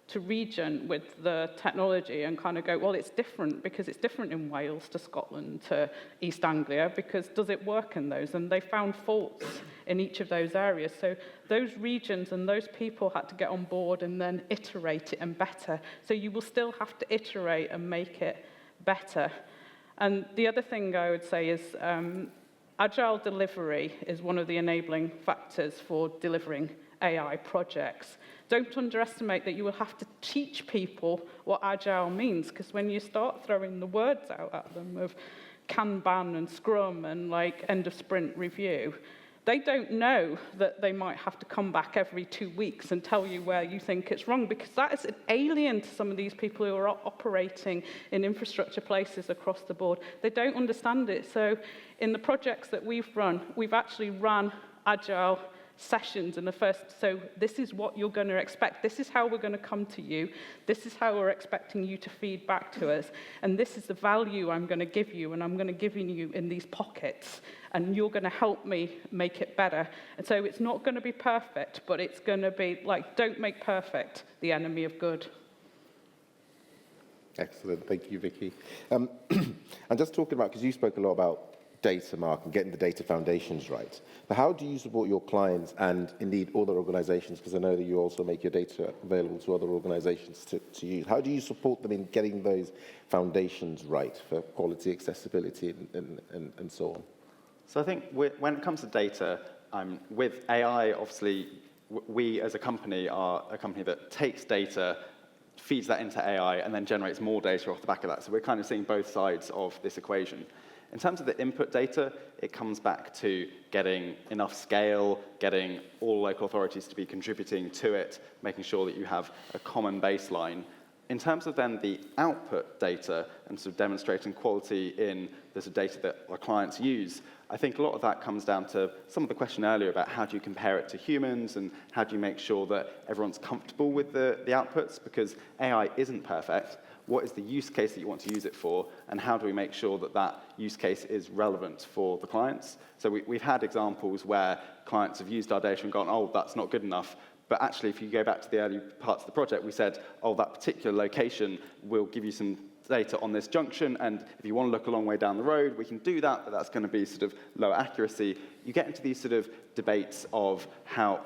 to region with the technology and kind of go, well, it's different because it's different in Wales to Scotland to East Anglia, because does it work in those? And they found faults in each of those areas. So those regions and those people had to get on board and then iterate it and better. So you will still have to iterate and make it better. And the other thing I would say is agile delivery is one of the enabling factors for delivering AI projects. Don't underestimate that you will have to teach people what agile means, because when you start throwing the words out at them of Kanban and Scrum and end of sprint review, they don't know that they might have to come back every 2 weeks and tell you where you think it's wrong, because that is alien to some of these people who are operating in infrastructure places across the board. They don't understand it. So in the projects that we've run, we've actually run agile sessions in the first, so this is what you're going to expect. This is how we're going to come to you. This is how we're expecting you to feed back to us. And this is the value I'm going to give you, and I'm going to give you in these pockets. And you're going to help me make it better. And so it's not going to be perfect, but it's going to be don't make perfect the enemy of good.
Excellent. Thank you, Vicky. And just talking about, because you spoke a lot about data, Mark, and getting the data foundations right. But how do you support your clients and indeed other organizations, because I know that you also make your data available to other organizations to use. How do you support them in getting those foundations right for quality, accessibility, and so on?
So I think when it comes to data, with AI, obviously, we as a company are a company that takes data, feeds that into AI, and then generates more data off the back of that. So we're kind of seeing both sides of this equation. In terms of the input data, it comes back to getting enough scale, getting all local authorities to be contributing to it, making sure that you have a common baseline. In terms of then the output data and sort of demonstrating quality in the sort of data that our clients use, I think a lot of that comes down to some of the question earlier about how do you compare it to humans and how do you make sure that everyone's comfortable with the outputs, because AI isn't perfect. What is the use case that you want to use it for, and how do we make sure that that use case is relevant for the clients? So we've had examples where clients have used our data and gone, oh, that's not good enough. But actually, if you go back to the early parts of the project, we said, oh, that particular location will give you some data on this junction, and if you want to look a long way down the road, we can do that, but that's going to be sort of lower accuracy. You get into these sort of debates of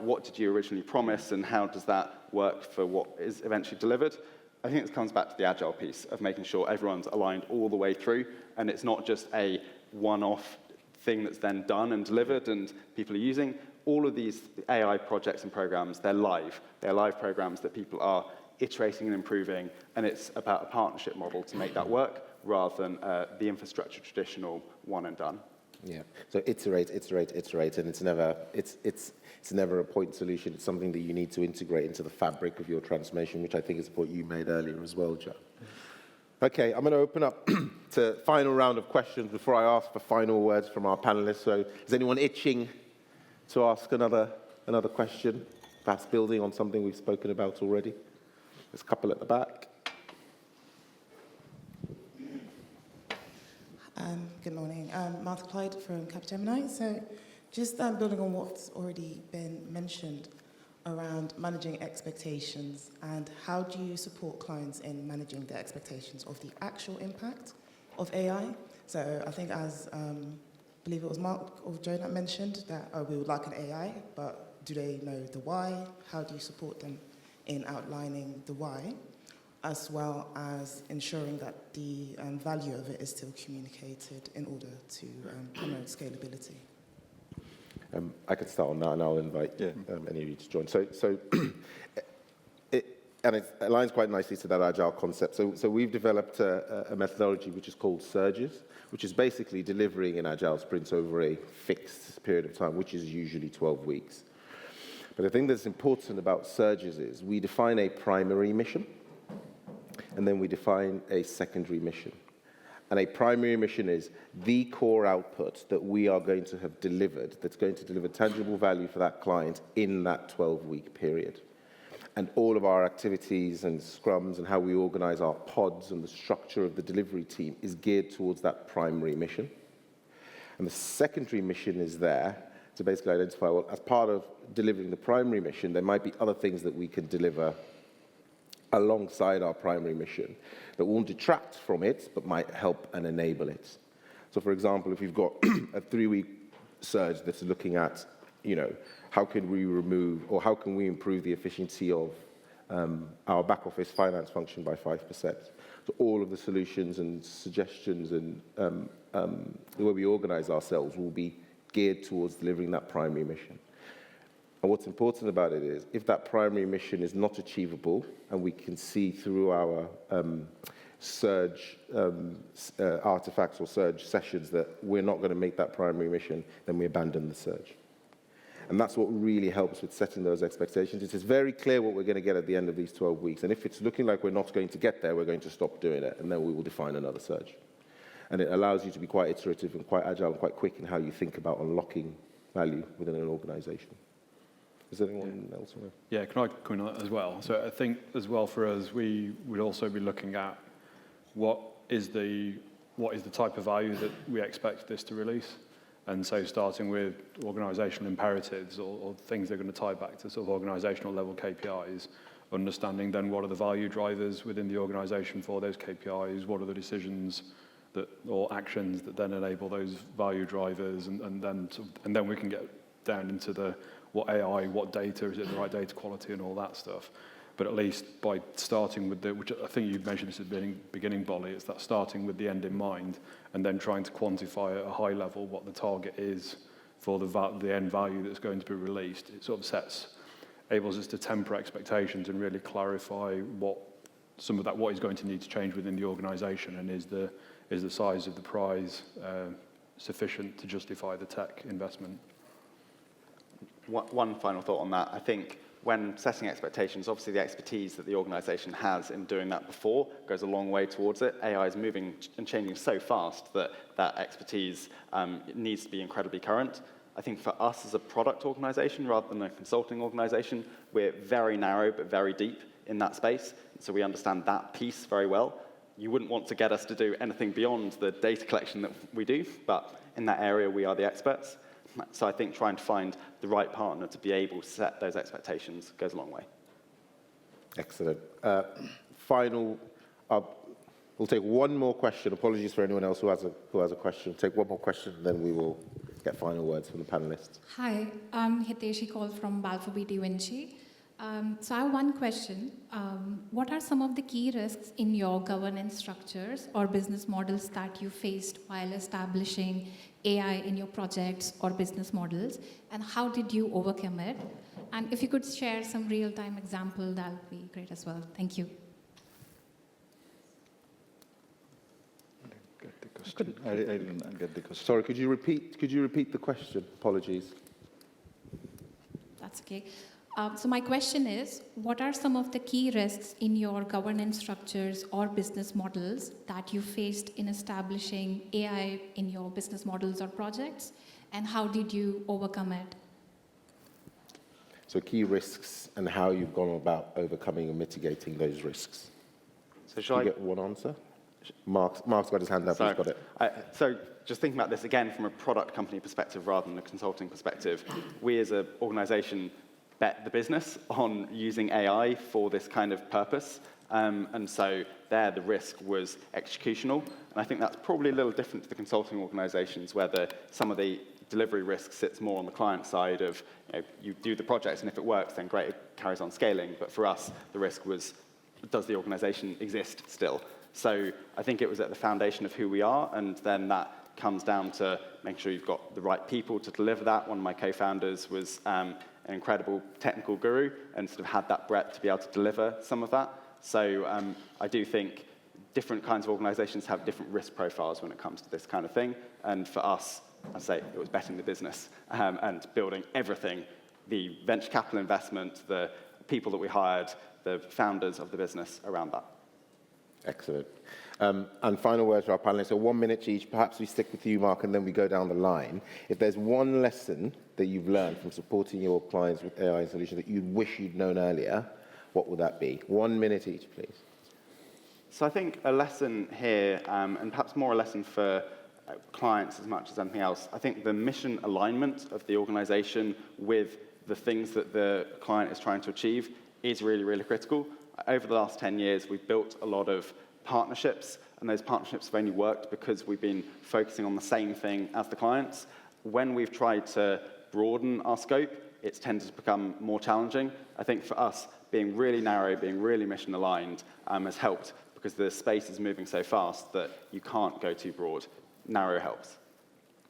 what did you originally promise, and how does that work for what is eventually delivered? I think this comes back to the agile piece of making sure everyone's aligned all the way through, and it's not just a one-off thing that's then done and delivered and people are using. All of these AI projects and programs, they're live. They're live programs that people are iterating and improving, and it's about a partnership model to make that work rather than the infrastructure traditional one and done.
Yeah. So iterate, and it's never a point solution. It's something that you need to integrate into the fabric of your transformation, which I think is a point you made earlier as well, Joe. Okay, I'm going to open up to final round of questions before I ask for final words from our panelists. So is anyone itching to ask another question, perhaps building on something we've spoken about already? There's a couple at the back.
Martha Clyde from Capgemini. So just building on what's already been mentioned around managing expectations, and how do you support clients in managing their expectations of the actual impact of AI? So I think as, I believe it was Mark or Joe that mentioned that we would like an AI, but do they know the why? How do you support them in outlining the why, as well as ensuring that the value of it is still communicated in order to promote scalability?
I could start on that, and I'll invite any of you to join. It aligns quite nicely to that agile concept. So we've developed a methodology which is called surges, which is basically delivering in agile sprints over a fixed period of time, which is usually 12 weeks. But the thing that's important about surges is we define a primary mission, and then we define a secondary mission. And a primary mission is the core output that we are going to have delivered, that's going to deliver tangible value for that client in that 12-week period. And all of our activities and scrums and how we organize our pods and the structure of the delivery team is geared towards that primary mission. And the secondary mission is there to basically identify, well, as part of delivering the primary mission, there might be other things that we can deliver alongside our primary mission that won't detract from it, but might help and enable it. So, for example, if you've got a 3-week surge that's looking at, how can we remove or how can we improve the efficiency of our back office finance function by 5%? So all of the solutions and suggestions and the way we organize ourselves will be geared towards delivering that primary mission. And what's important about it is, if that primary mission is not achievable, and we can see through our surge artifacts or surge sessions that we're not going to make that primary mission, then we abandon the surge. And that's what really helps with setting those expectations. It is very clear what we're going to get at the end of these 12 weeks. And if it's looking like we're not going to get there, we're going to stop doing it, and then we will define another surge. And it allows you to be quite iterative and quite agile and quite quick in how you think about unlocking value within an organization. Is there anyone else?
Yeah, can I come in on that as well? So I think as well for us, we would also be looking at what is the type of value that we expect this to release. And so starting with organizational imperatives or things that are going to tie back to sort of organizational level KPIs, understanding then what are the value drivers within the organization for those KPIs, what are the decisions or actions that then enable those value drivers, and then we can get down into what AI, what data, is it the right data quality and all that stuff. But at least by starting with which I think you mentioned this at the beginning, Bolly, it's that starting with the end in mind and then trying to quantify at a high level what the target is for the end value that's going to be released. It sort of enables us to temper expectations and really clarify what is going to need to change within the organization, and is the size of the prize sufficient to justify the tech investment.
One final thought on that. I think when setting expectations, obviously the expertise that the organization has in doing that before goes a long way towards it. AI is moving and changing so fast that expertise needs to be incredibly current. I think for us as a product organization rather than a consulting organization, we're very narrow but very deep in that space. So we understand that piece very well. You wouldn't want to get us to do anything beyond the data collection that we do, but in that area we are the experts. So I think trying to find the right partner to be able to set those expectations goes a long way.
Excellent. We'll take one more question. Apologies for anyone else who has a question. Take one more question, and then we will get final words from the panelists.
Hi, I'm Hiteshi Kaul from Balfour Beatty Vinci. So I have one question. What are some of the key risks in your governance structures or business models that you faced while establishing AI in your projects or business models, and how did you overcome it? And if you could share some real-time example, that would be great as well. Thank you.
I didn't get the question.
Sorry, could you repeat the question? Apologies.
That's okay. So my question is, what are some of the key risks in your governance structures or business models that you faced in establishing AI in your business models or projects, and how did you overcome it?
So key risks and how you've gone about overcoming and mitigating those risks.
So shall I
get one answer? Mark's got his hand up. He's got it.
So just thinking about this again from a product company perspective rather than a consulting perspective, we as an organization bet the business on using AI for this kind of purpose. And so there the risk was executional. And I think that's probably a little different to the consulting organizations where some of the delivery risk sits more on the client side of, you do the project and if it works, then great, it carries on scaling. But for us, the risk was, does the organization exist still? So I think it was at the foundation of who we are, and then that comes down to making sure you've got the right people to deliver that. One of my co-founders was an incredible technical guru and sort of had that breadth to be able to deliver some of that. So I do think different kinds of organizations have different risk profiles when it comes to this kind of thing. And for us, I say it was betting the business and building everything, the venture capital investment, the people that we hired, the founders of the business around that.
Excellent. And final words for our panelists. So 1 minute each. Perhaps we stick with you, Mark, and then we go down the line. If there's one lesson that you've learned from supporting your clients with AI solutions that you wish you'd known earlier, what would that be? 1 minute each, please.
So I think a lesson here, and perhaps more a lesson for clients as much as anything else, I think the mission alignment of the organization with the things that the client is trying to achieve is really, really critical. Over the last 10 years, we've built a lot of partnerships, and those partnerships have only worked because we've been focusing on the same thing as the clients. When we've tried to broaden our scope, it's tended to become more challenging. I think for us, being really narrow, being really mission aligned has helped because the space is moving so fast that you can't go too broad. Narrow helps.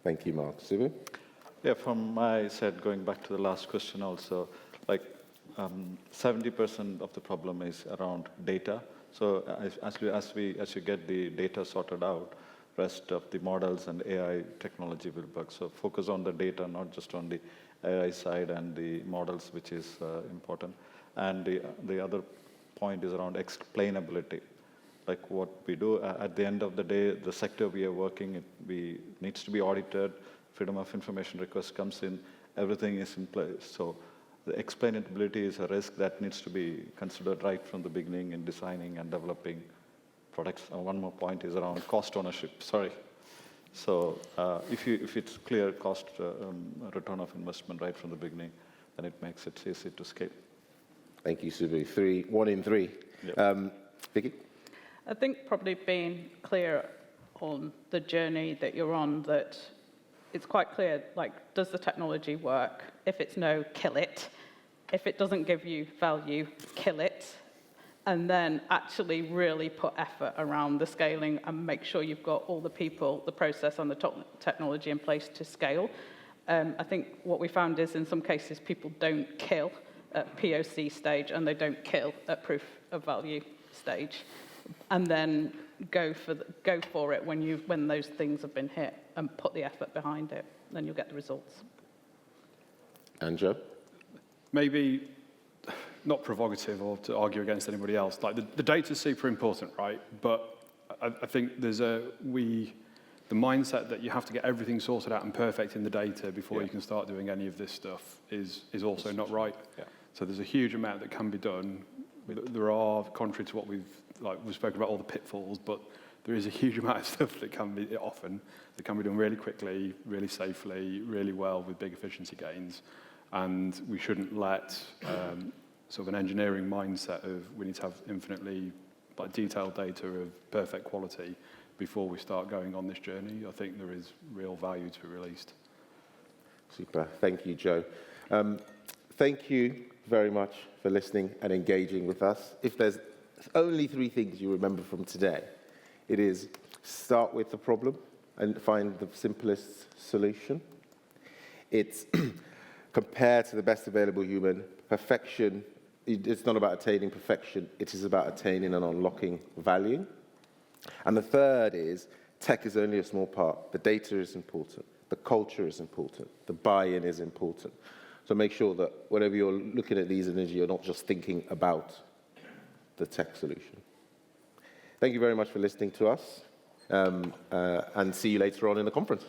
Thank you, Mark. Subu?
Yeah, from my side, going back to the last question also, like 70% of the problem is around data. So as you get the data sorted out, rest of the models and AI technology will work. So focus on the data, not just on the AI side and the models, which is important. And the other point is around explainability. Like what we do, at the end of the day, the sector we are working, needs to be audited, freedom of information request comes in, everything is in place. So the explainability is a risk that needs to be considered right from the beginning in designing and developing products. One more point is around cost ownership, sorry. So if it's clear cost return of investment right from the beginning, then it makes it easy to scale.
Thank you, Subu. 1 in 3.
Yep.
Vicky?
I think probably being clear on the journey that you're on, that it's quite clear, like, does the technology work? If it's no, kill it. If it doesn't give you value, kill it. And then actually really put effort around the scaling and make sure you've got all the people, the process, and the technology in place to scale. I think what we found is in some cases people don't kill at POC stage and they don't kill at proof of value stage. And then go for it when those things have been hit and put the effort behind it. Then you'll get the results.
And Joe?
Maybe not provocative or to argue against anybody else. Like the data's super important, right? But I think there's the mindset that you have to get everything sorted out and perfect in the data before you can start doing any of this stuff is also not right.
Yeah.
So there's a huge amount that can be done. There are, contrary to what we've spoken about all the pitfalls, but there is a huge amount of stuff that can be done really quickly, really safely, really well with big efficiency gains. And we shouldn't let sort of an engineering mindset of we need to have infinitely detailed data of perfect quality before we start going on this journey. I think there is real value to be released.
Super. Thank you, Joe. Thank you very much for listening and engaging with us. If there's only 3 things you remember from today, it is start with the problem and find the simplest solution. It's compare to the best available human. Perfection, it's not about attaining perfection, it is about attaining and unlocking value. And the third is tech is only a small part. The data is important. The culture is important. The buy-in is important. So make sure that whenever you're looking at these images, you're not just thinking about the tech solution. Thank you very much for listening to us, and see you later on in the conference.